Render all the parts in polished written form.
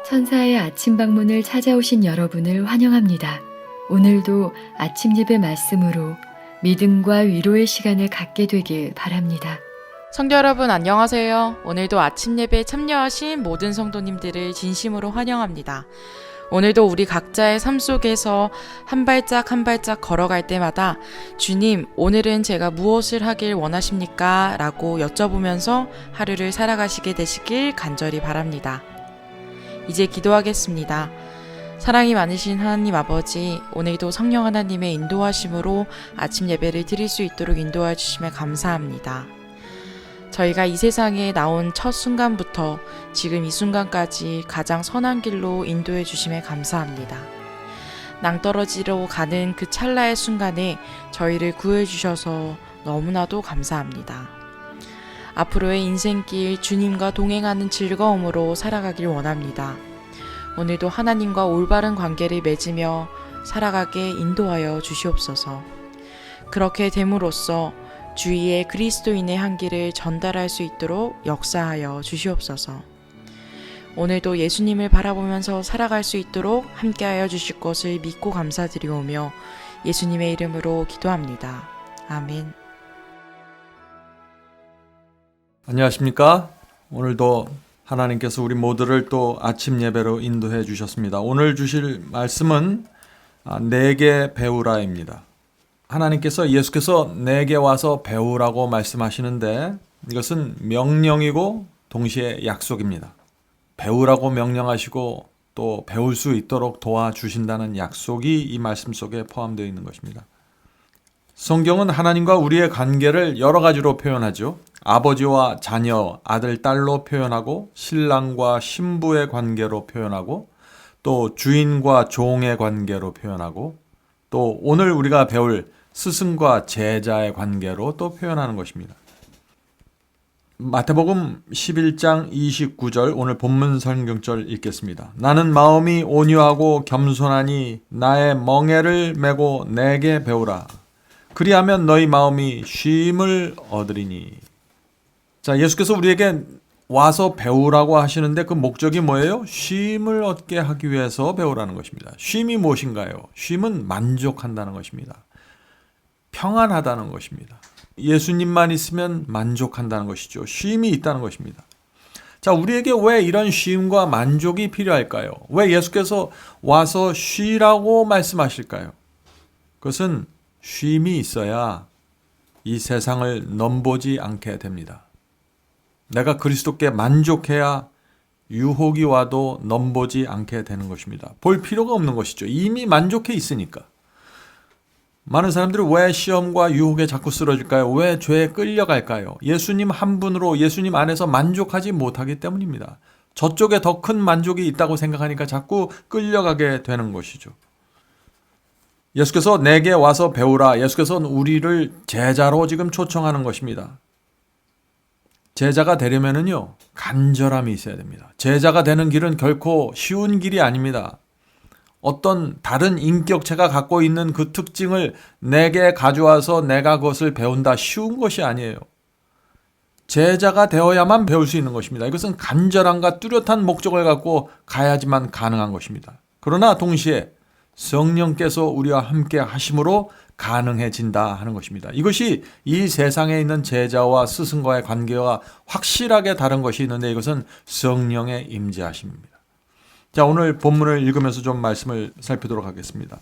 천사의 아침 방문을 찾아오신 여러분을 환영합니다. 오늘도 아침 예배 말씀으로 믿음과 위로의 시간을 갖게 되길 바랍니다. 성도 여러분 안녕하세요. 오늘도 아침 예배에 참여하신 모든 성도님들을 진심으로 환영합니다. 오늘도 우리 각자의 삶 속에서 한 발짝 한 발짝 걸어갈 때마다 주님, 오늘은 제가 무엇을 하길 원하십니까? 라고 여쭤보면서 하루를 살아가시게 되시길 간절히 바랍니다. 이제 기도하겠습니다. 사랑이 많으신 하나님 아버지, 오늘도 성령 하나님의 인도하심으로 아침 예배를 드릴 수 있도록 인도해 주심에 감사합니다. 저희가 이 세상에 나온 첫 순간부터 지금 이 순간까지 가장 선한 길로 인도해 주심에 감사합니다. 낭떠러지로 가는 그 찰나의 순간에 저희를 구해 주셔서 너무나도 감사합니다. 앞으로의 인생길 주님과 동행하는 즐거움으로 살아가길 원합니다. 오늘도 하나님과 올바른 관계를 맺으며 살아가게 인도하여 주시옵소서. 그렇게 됨으로써 주위에 그리스도인의 향기를 전달할 수 있도록 역사하여 주시옵소서. 오늘도 예수님을 바라보면서 살아갈 수 있도록 함께하여 주실 것을 믿고 감사드리오며 예수님의 이름으로 기도합니다. 아멘. 안녕하십니까? 오늘도 하나님께서 우리 모두를 또 아침 예배로 인도해 주셨습니다. 오늘 주실 말씀은 내게 배우라입니다. 하나님께서 예수께서 내게 와서 배우라고 말씀하시는데 이것은 명령이고 동시에 약속입니다. 배우라고 명령하시고 또 배울 수 있도록 도와주신다는 약속이 이 말씀 속에 포함되어 있는 것입니다. 성경은 하나님과 우리의 관계를 여러 가지로 표현하죠. 아버지와 자녀, 아들, 딸로 표현하고 신랑과 신부의 관계로 표현하고 또 주인과 종의 관계로 표현하고 또 오늘 우리가 배울 스승과 제자의 관계로 또 표현하는 것입니다. 마태복음 11장 29절 오늘 본문 성경절 읽겠습니다. 나는 마음이 온유하고 겸손하니 나의 멍에를 메고 내게 배우라. 그리하면 너희 마음이 쉼을 얻으리니. 자, 예수께서 우리에게 와서 배우라고 하시는데 그 목적이 뭐예요? 쉼을 얻게 하기 위해서 배우라는 것입니다. 쉼이 무엇인가요? 쉼은 만족한다는 것입니다. 평안하다는 것입니다. 예수님만 있으면 만족한다는 것이죠. 쉼이 있다는 것입니다. 자, 우리에게 왜 이런 쉼과 만족이 필요할까요? 왜 예수께서 와서 쉬라고 말씀하실까요? 그것은 쉼이 있어야 이 세상을 넘보지 않게 됩니다. 내가 그리스도께 만족해야 유혹이 와도 넘보지 않게 되는 것입니다. 볼 필요가 없는 것이죠. 이미 만족해 있으니까. 많은 사람들이 왜 시험과 유혹에 자꾸 쓰러질까요? 왜 죄에 끌려갈까요? 예수님 한 분으로 예수님 안에서 만족하지 못하기 때문입니다. 저쪽에 더 큰 만족이 있다고 생각하니까 자꾸 끌려가게 되는 것이죠. 예수께서 내게 와서 배우라. 예수께서는 우리를 제자로 지금 초청하는 것입니다. 제자가 되려면은요, 간절함이 있어야 됩니다. 제자가 되는 길은 결코 쉬운 길이 아닙니다. 어떤 다른 인격체가 갖고 있는 그 특징을 내게 가져와서 내가 그것을 배운다, 쉬운 것이 아니에요. 제자가 되어야만 배울 수 있는 것입니다. 이것은 간절함과 뚜렷한 목적을 갖고 가야지만 가능한 것입니다. 그러나 동시에 성령께서 우리와 함께 하심으로 가능해진다 하는 것입니다. 이것이 이 세상에 있는 제자와 스승과의 관계와 확실하게 다른 것이 있는데 이것은 성령의 임재하심입니다. 자, 오늘 본문을 읽으면서 좀 말씀을 살피도록 하겠습니다.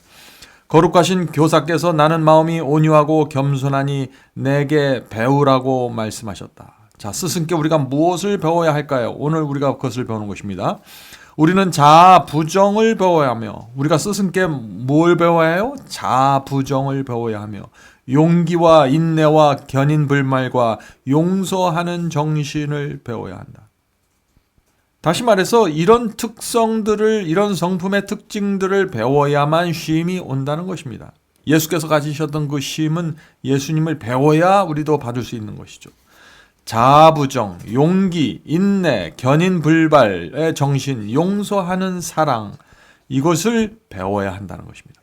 거룩하신 교사께서 나는 마음이 온유하고 겸손하니 내게 배우라고 말씀하셨다. 자, 스승께 우리가 무엇을 배워야 할까요? 오늘 우리가 그것을 배우는 것입니다. 우리는 자부정을 배워야 하며, 우리가 스승께 뭘 배워야 해요? 자부정을 배워야 하며, 용기와 인내와 견인불말과 용서하는 정신을 배워야 한다. 다시 말해서 이런 특성들을, 이런 성품의 특징들을 배워야만 쉼이 온다는 것입니다. 예수께서 가지셨던 그 쉼은 예수님을 배워야 우리도 받을 수 있는 것이죠. 자부정, 용기, 인내, 견인불발의 정신, 용서하는 사랑, 이것을 배워야 한다는 것입니다.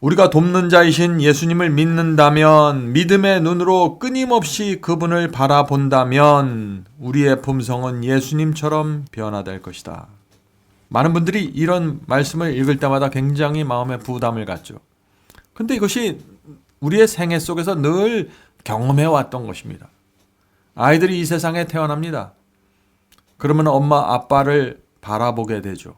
우리가 돕는 자이신 예수님을 믿는다면, 믿음의 눈으로 끊임없이 그분을 바라본다면 우리의 품성은 예수님처럼 변화될 것이다. 많은 분들이 이런 말씀을 읽을 때마다 굉장히 마음에 부담을 갖죠. 근데 이것이 우리의 생애 속에서 늘 경험해 왔던 것입니다. 아이들이 이 세상에 태어납니다. 그러면 엄마 아빠를 바라보게 되죠.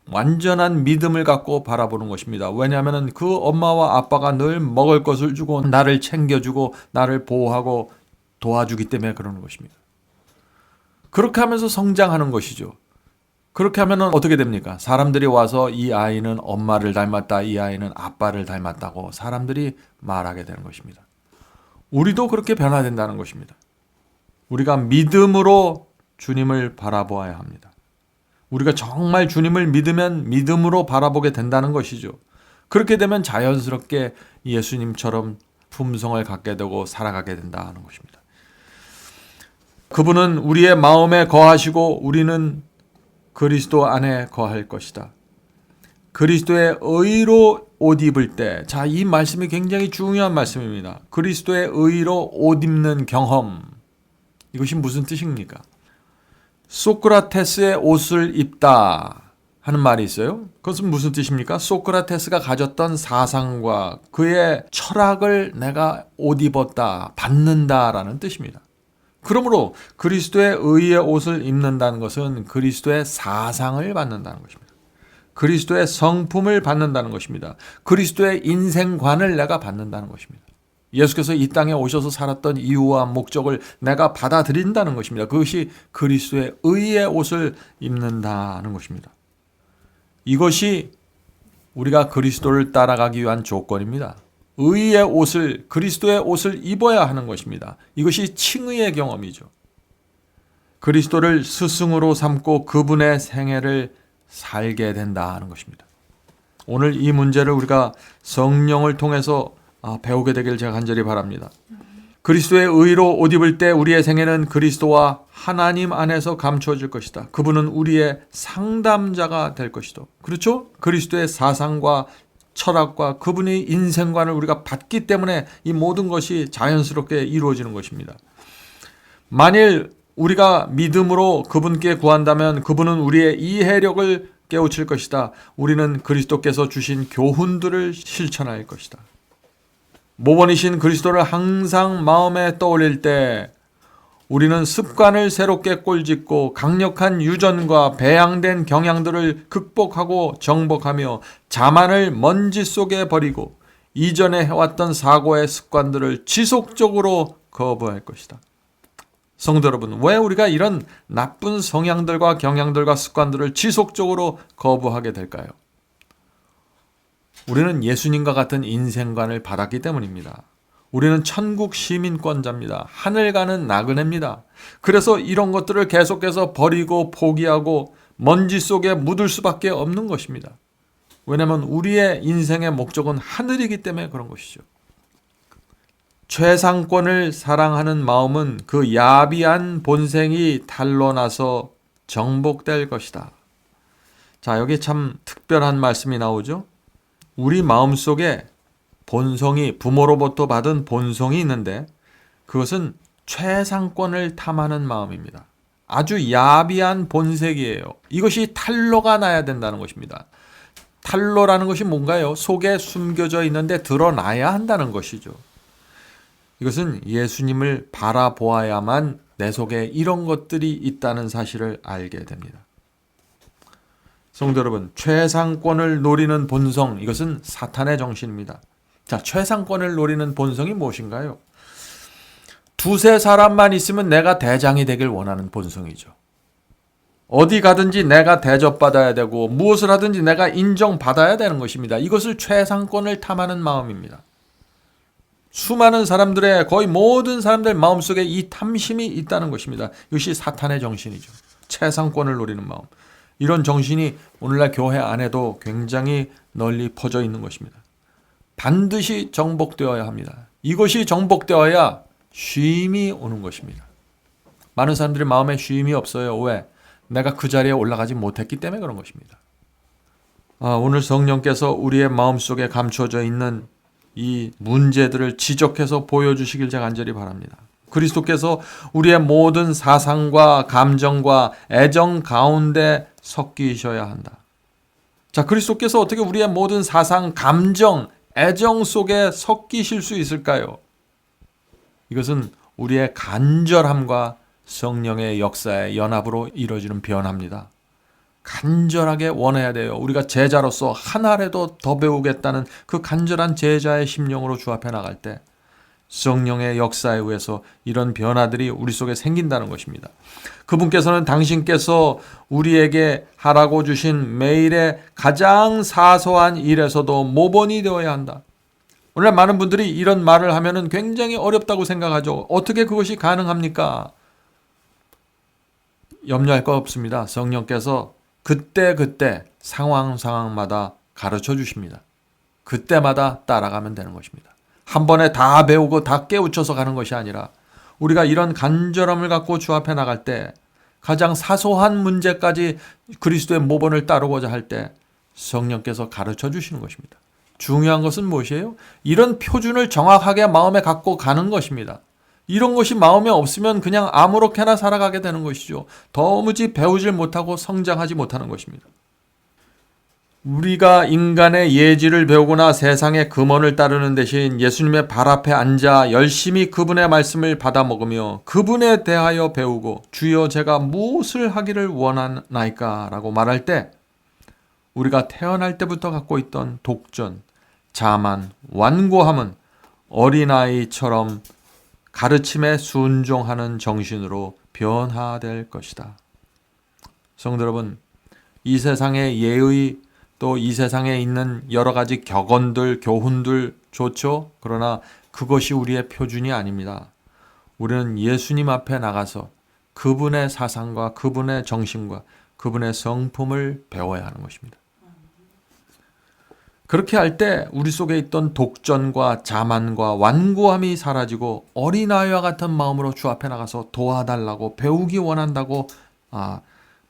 완전한 믿음을 갖고 바라보는 것입니다. 왜냐하면 그 엄마와 아빠가 늘 먹을 것을 주고 나를 챙겨주고 나를 보호하고 도와주기 때문에 그러는 것입니다. 그렇게 하면서 성장하는 것이죠. 그렇게 하면 어떻게 됩니까? 사람들이 와서 이 아이는 엄마를 닮았다, 이 아이는 아빠를 닮았다고 사람들이 말하게 되는 것입니다. 우리도 그렇게 변화된다는 것입니다. 우리가 믿음으로 주님을 바라보아야 합니다. 우리가 정말 주님을 믿으면 믿음으로 바라보게 된다는 것이죠. 그렇게 되면 자연스럽게 예수님처럼 품성을 갖게 되고 살아가게 된다는 것입니다. 그분은 우리의 마음에 거하시고 우리는 그리스도 안에 거할 것이다. 그리스도의 의로 옷 입을 때, 자, 이 말씀이 굉장히 중요한 말씀입니다. 그리스도의 의로 옷 입는 경험. 이것이 무슨 뜻입니까? 소크라테스의 옷을 입다 하는 말이 있어요. 그것은 무슨 뜻입니까? 소크라테스가 가졌던 사상과 그의 철학을 내가 옷 입었다, 받는다라는 뜻입니다. 그러므로 그리스도의 의의 옷을 입는다는 것은 그리스도의 사상을 받는다는 것입니다. 그리스도의 성품을 받는다는 것입니다. 그리스도의 인생관을 내가 받는다는 것입니다. 예수께서 이 땅에 오셔서 살았던 이유와 목적을 내가 받아들인다는 것입니다. 그것이 그리스도의 의의 옷을 입는다는 것입니다. 이것이 우리가 그리스도를 따라가기 위한 조건입니다. 의의 옷을, 그리스도의 옷을 입어야 하는 것입니다. 이것이 칭의의 경험이죠. 그리스도를 스승으로 삼고 그분의 생애를 살게 된다는 것입니다. 오늘 이 문제를 우리가 성령을 통해서 배우게 되길 제가 간절히 바랍니다. 그리스도의 의로 옷 입을 때 우리의 생애는 그리스도와 하나님 안에서 감춰질 것이다. 그분은 우리의 상담자가 될 것이다. 그렇죠? 그리스도의 사상과 철학과 그분의 인생관을 우리가 받기 때문에 이 모든 것이 자연스럽게 이루어지는 것입니다. 만일 우리가 믿음으로 그분께 구한다면 그분은 우리의 이해력을 깨우칠 것이다. 우리는 그리스도께서 주신 교훈들을 실천할 것이다. 모범이신 그리스도를 항상 마음에 떠올릴 때 우리는 습관을 새롭게 꼴짓고 강력한 유전과 배양된 경향들을 극복하고 정복하며 자만을 먼지 속에 버리고 이전에 해왔던 사고의 습관들을 지속적으로 거부할 것이다. 성도 여러분, 왜 우리가 이런 나쁜 성향들과 경향들과 습관들을 지속적으로 거부하게 될까요? 우리는 예수님과 같은 인생관을 받았기 때문입니다. 우리는 천국 시민권자입니다. 하늘 가는 나그네입니다. 그래서 이런 것들을 계속해서 버리고 포기하고 먼지 속에 묻을 수밖에 없는 것입니다. 왜냐하면 우리의 인생의 목적은 하늘이기 때문에 그런 것이죠. 최상권을 사랑하는 마음은 그 야비한 본성이 탄로나서 정복될 것이다. 자, 여기 참 특별한 말씀이 나오죠. 우리 마음속에 본성이, 부모로부터 받은 본성이 있는데 그것은 최상권을 탐하는 마음입니다. 아주 야비한 본색이에요. 이것이 탄로가 나야 된다는 것입니다. 탄로라는 것이 뭔가요? 속에 숨겨져 있는데 드러나야 한다는 것이죠. 이것은 예수님을 바라보아야만 내 속에 이런 것들이 있다는 사실을 알게 됩니다. 성도 여러분, 최상권을 노리는 본성, 이것은 사탄의 정신입니다. 자, 최상권을 노리는 본성이 무엇인가요? 두세 사람만 있으면 내가 대장이 되길 원하는 본성이죠. 어디 가든지 내가 대접받아야 되고 무엇을 하든지 내가 인정받아야 되는 것입니다. 이것을 최상권을 탐하는 마음입니다. 수많은 사람들의, 거의 모든 사람들 마음속에 이 탐심이 있다는 것입니다. 이것이 사탄의 정신이죠. 최상권을 노리는 마음. 이런 정신이 오늘날 교회 안에도 굉장히 널리 퍼져 있는 것입니다. 반드시 정복되어야 합니다. 이것이 정복되어야 쉼이 오는 것입니다. 많은 사람들이 마음에 쉼이 없어요. 왜? 내가 그 자리에 올라가지 못했기 때문에 그런 것입니다. 오늘 성령께서 우리의 마음속에 감춰져 있는 이 문제들을 지적해서 보여주시길 제가 간절히 바랍니다. 그리스도께서 우리의 모든 사상과 감정과 애정 가운데 섞이셔야 한다. 자, 그리스도께서 어떻게 우리의 모든 사상, 감정, 애정 속에 섞이실 수 있을까요? 이것은 우리의 간절함과 성령의 역사의 연합으로 이루어지는 변화입니다. 간절하게 원해야 돼요. 우리가 제자로서 하나라도 더 배우겠다는 그 간절한 제자의 심령으로 주 앞에 나갈 때 성령의 역사에 의해서 이런 변화들이 우리 속에 생긴다는 것입니다. 그분께서는 당신께서 우리에게 하라고 주신 매일의 가장 사소한 일에서도 모범이 되어야 한다. 오늘 많은 분들이 이런 말을 하면 굉장히 어렵다고 생각하죠. 어떻게 그것이 가능합니까? 염려할 거 없습니다. 성령께서 그때 상황마다 가르쳐 주십니다. 그때마다 따라가면 되는 것입니다. 한 번에 다 배우고 다 깨우쳐서 가는 것이 아니라 우리가 이런 간절함을 갖고 주 앞에 나갈 때 가장 사소한 문제까지 그리스도의 모본을 따르고자 할 때 성령께서 가르쳐 주시는 것입니다. 중요한 것은 무엇이에요? 이런 표준을 정확하게 마음에 갖고 가는 것입니다. 이런 것이 마음에 없으면 그냥 아무렇게나 살아가게 되는 것이죠. 도무지 배우질 못하고 성장하지 못하는 것입니다. 우리가 인간의 예지를 배우거나 세상의 금원을 따르는 대신 예수님의 발 앞에 앉아 열심히 그분의 말씀을 받아 먹으며 그분에 대하여 배우고 주여 제가 무엇을 하기를 원하나이까 라고 말할 때 우리가 태어날 때부터 갖고 있던 독전, 자만, 완고함은 어린아이처럼 가르침에 순종하는 정신으로 변화될 것이다. 성도 여러분, 이 세상의 예의 또 이 세상에 있는 여러 가지 격언들, 교훈들 좋죠. 그러나 그것이 우리의 표준이 아닙니다. 우리는 예수님 앞에 나가서 그분의 사상과 그분의 정신과 그분의 성품을 배워야 하는 것입니다. 그렇게 할 때 우리 속에 있던 독전과 자만과 완고함이 사라지고 어린아이와 같은 마음으로 주 앞에 나가서 도와달라고 배우기 원한다고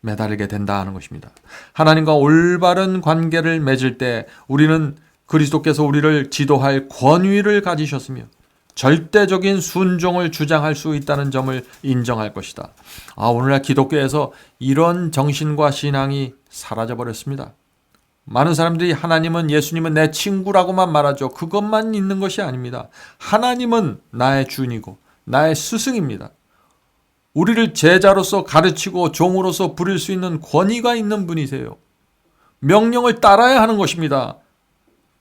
매달리게 된다 하는 것입니다. 하나님과 올바른 관계를 맺을 때 우리는 그리스도께서 우리를 지도할 권위를 가지셨으며 절대적인 순종을 주장할 수 있다는 점을 인정할 것이다. 오늘날 기독교에서 이런 정신과 신앙이 사라져버렸습니다. 많은 사람들이 하나님은 예수님은 내 친구라고만 말하죠. 그것만 있는 것이 아닙니다. 하나님은 나의 주인이고 나의 스승입니다. 우리를 제자로서 가르치고 종으로서 부릴 수 있는 권위가 있는 분이세요. 명령을 따라야 하는 것입니다.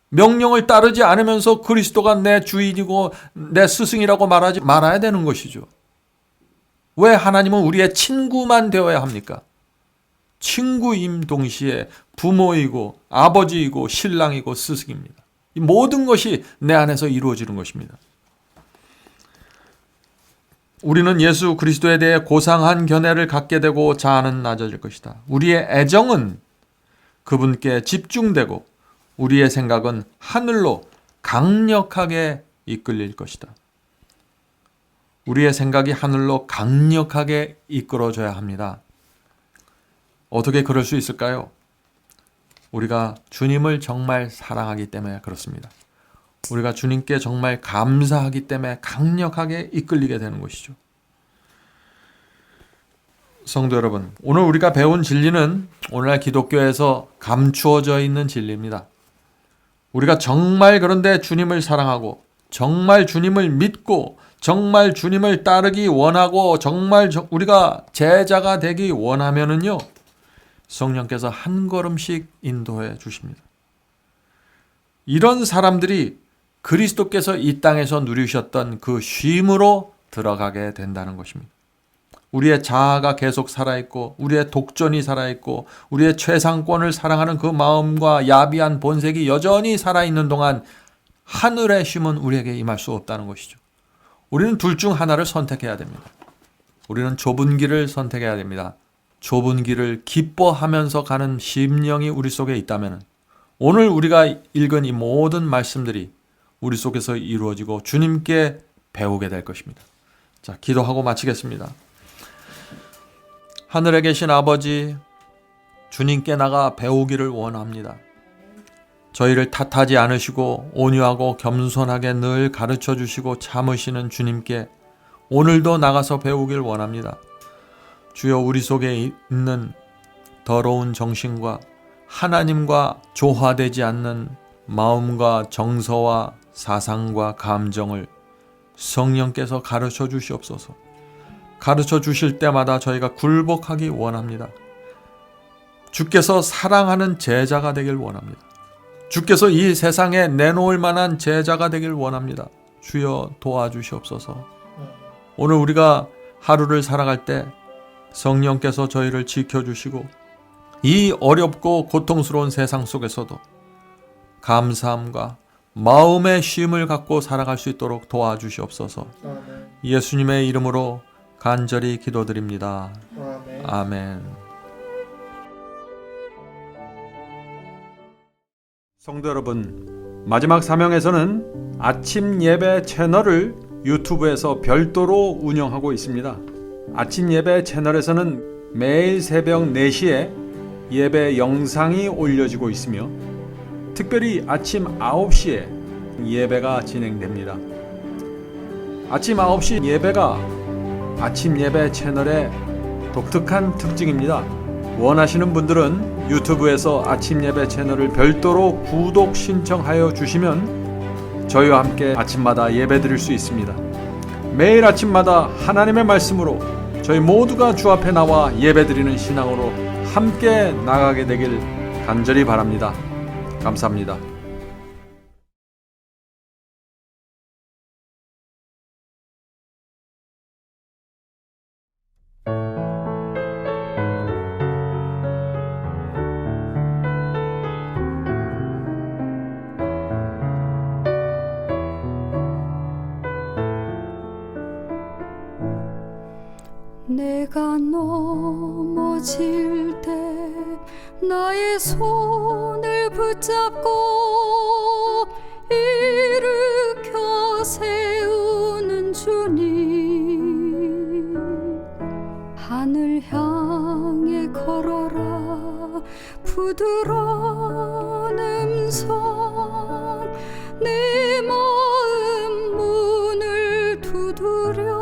명령을 따르지 않으면서 그리스도가 내 주인이고 내 스승이라고 말하지 말아야 되는 것이죠. 왜 하나님은 우리의 친구만 되어야 합니까? 친구임 동시에 부모이고 아버지이고 신랑이고 스승입니다. 이 모든 것이 내 안에서 이루어지는 것입니다. 우리는 예수 그리스도에 대해 고상한 견해를 갖게 되고 자아는 낮아질 것이다. 우리의 애정은 그분께 집중되고 우리의 생각은 하늘로 강력하게 이끌릴 것이다. 우리의 생각이 하늘로 강력하게 이끌어져야 합니다. 어떻게 그럴 수 있을까요? 우리가 주님을 정말 사랑하기 때문에 그렇습니다. 우리가 주님께 정말 감사하기 때문에 강력하게 이끌리게 되는 것이죠. 성도 여러분, 오늘 우리가 배운 진리는 오늘날 기독교에서 감추어져 있는 진리입니다. 우리가 정말 그런데 주님을 사랑하고 정말 주님을 믿고 정말 주님을 따르기 원하고 정말 우리가 제자가 되기 원하면은요, 성령께서 한 걸음씩 인도해 주십니다. 이런 사람들이 그리스도께서 이 땅에서 누리셨던 그 쉼으로 들어가게 된다는 것입니다. 우리의 자아가 계속 살아있고 우리의 독전이 살아있고 우리의 최상권을 사랑하는 그 마음과 야비한 본색이 여전히 살아있는 동안 하늘의 쉼은 우리에게 임할 수 없다는 것이죠. 우리는 둘 중 하나를 선택해야 됩니다. 우리는 좁은 길을 선택해야 됩니다. 좁은 길을 기뻐하면서 가는 심령이 우리 속에 있다면 오늘 우리가 읽은 이 모든 말씀들이 우리 속에서 이루어지고 주님께 배우게 될 것입니다. 자, 기도하고 마치겠습니다. 하늘에 계신 아버지, 주님께 나가 배우기를 원합니다. 저희를 탓하지 않으시고 온유하고 겸손하게 늘 가르쳐 주시고 참으시는 주님께 오늘도 나가서 배우길 원합니다. 주여, 우리 속에 있는 더러운 정신과 하나님과 조화되지 않는 마음과 정서와 사상과 감정을 성령께서 가르쳐 주시옵소서. 가르쳐 주실 때마다 저희가 굴복하기 원합니다. 주께서 사랑하는 제자가 되길 원합니다. 주께서 이 세상에 내놓을 만한 제자가 되길 원합니다. 주여 도와주시옵소서. 오늘 우리가 하루를 살아갈 때 성령께서 저희를 지켜주시고 이 어렵고 고통스러운 세상 속에서도 감사함과 마음의 쉼을 갖고 살아갈 수 있도록 도와주시옵소서. 예수님의 이름으로 간절히 기도드립니다. 아멘. 성도 여러분, 마지막 사명에서는 아침 예배 채널을 유튜브에서 별도로 운영하고 있습니다. 아침 예배 채널에서는 매일 새벽 4시에 예배 영상이 올려지고 있으며 특별히 아침 9시에 예배가 진행됩니다. 아침 9시 예배가 아침 예배 채널의 독특한 특징입니다. 원하시는 분들은 유튜브에서 아침 예배 채널을 별도로 구독 신청하여 주시면 저희와 함께 아침마다 예배 드릴 수 있습니다. 매일 아침마다 하나님의 말씀으로 저희 모두가 주 앞에 나와 예배 드리는 신앙으로 함께 나가게 되길 간절히 바랍니다. 감사합니다. 내가 넘어질 때 나의 손을 붙잡고 일으켜 세우는 주님, 하늘 향해 걸어라 부드러운 음성, 내 마음 문을 두드려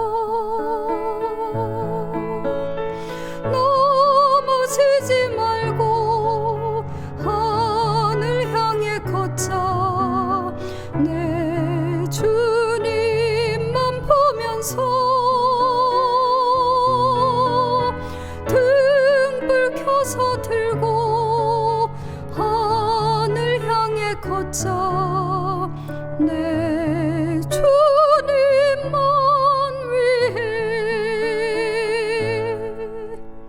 넘어지지 말고 하늘 향해 걷자. 내 주님만 보면서 등불 켜서 들고 하늘 향해 걷자. 내 주님만 위해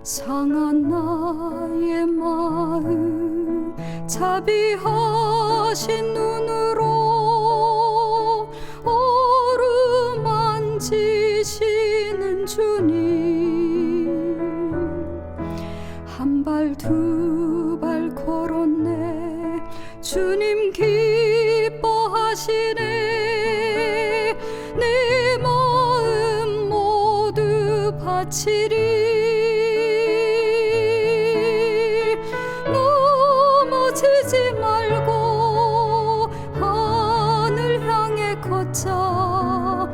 상한 나의 마음 자비하신 눈으로 어루만지시는 주님, 한 발 두 발 걸었네 주님 기뻐하시네. 내 마음 모두 바치리. 넘어지지 말고 하늘 향해 걷자.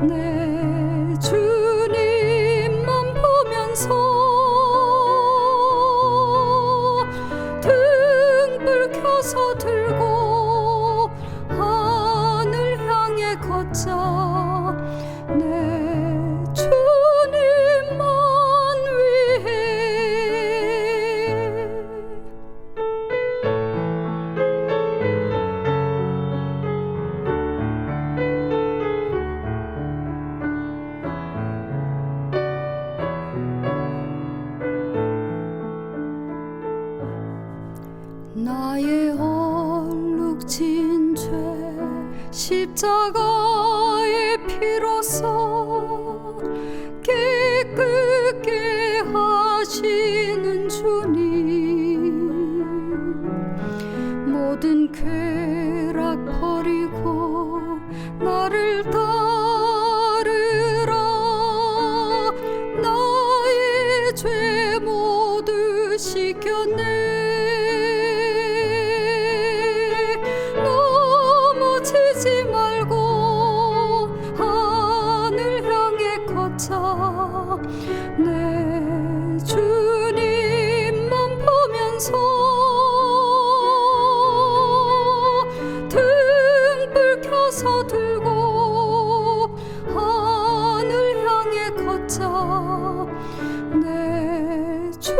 내 주님만 보면서 등불 켜서 들고 하늘 향해 걷자. 내 주님만 위해. 나의 얼룩진 죄 십자가의 피로써 깨끗게 하시는 주님, 모든 쾌락 버리고 나를 따르라. 나의 죄 모두 씻겼네. 넘어지지 말고 하늘 향해 걷자. 내 주님만 가면서 등불 켜서 들고 하늘 향해 걷자 내 주